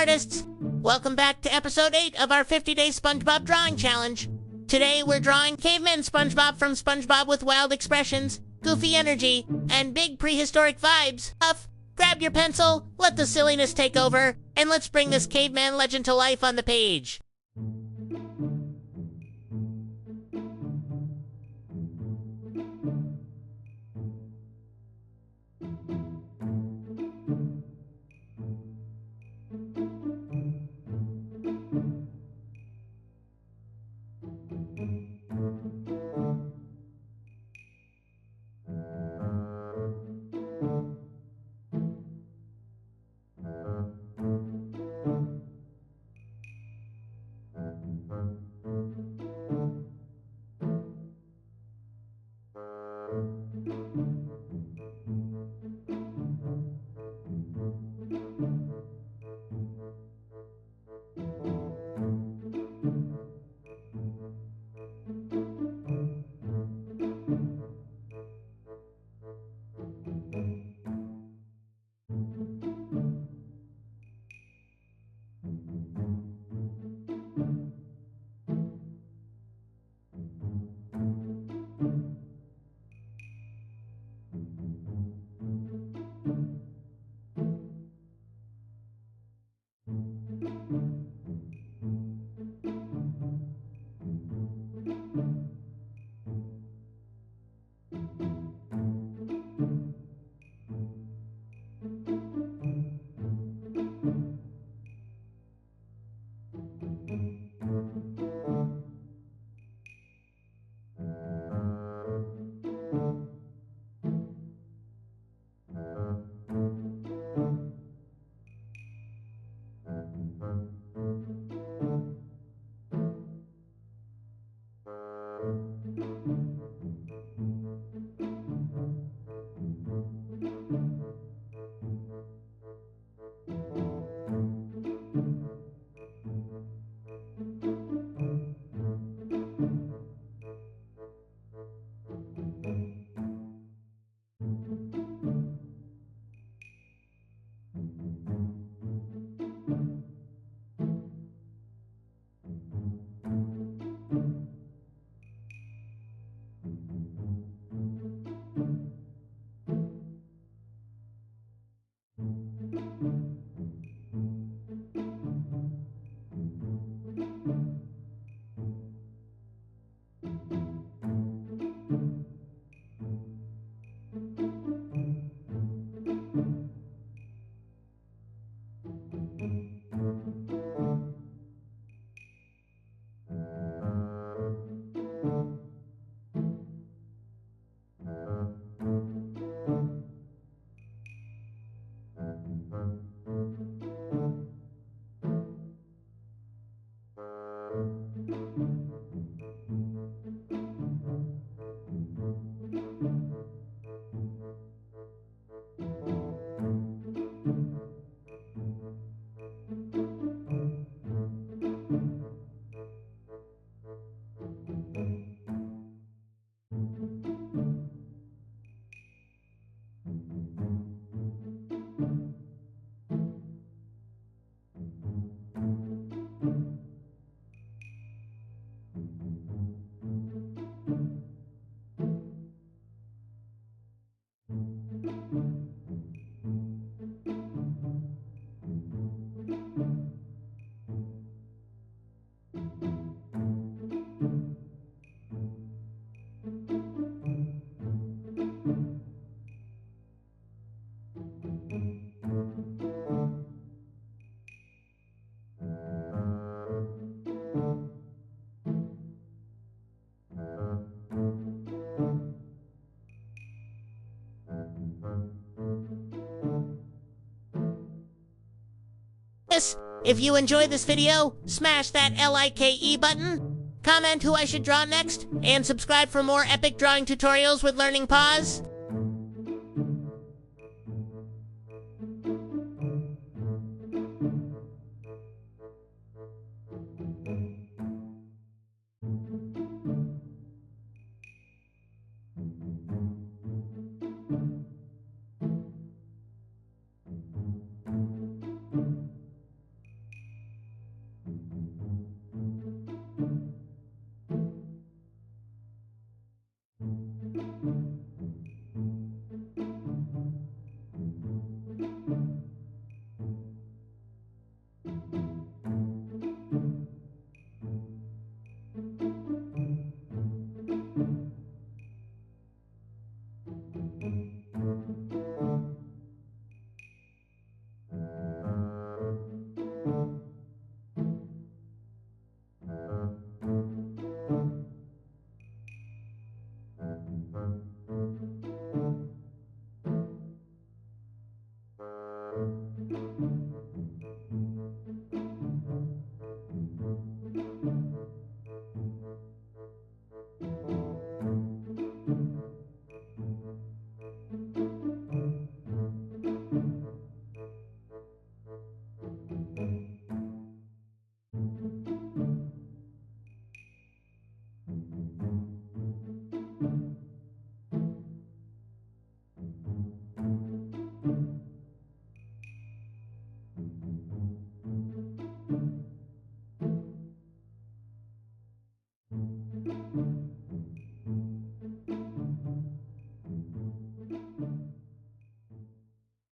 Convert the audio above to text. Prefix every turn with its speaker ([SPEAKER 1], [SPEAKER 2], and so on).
[SPEAKER 1] artists! Welcome back to episode 8 of our 50-day SpongeBob drawing challenge. Today we're drawing Caveman SpongeBob from SpongeBob with wild expressions, goofy energy, and big prehistoric vibes. Grab your pencil, let the silliness take over, and let's bring this caveman legend to life on the page. If you enjoyed this video, smash that LIKE button, comment who I should draw next, and subscribe for more epic drawing tutorials with Learning Paws.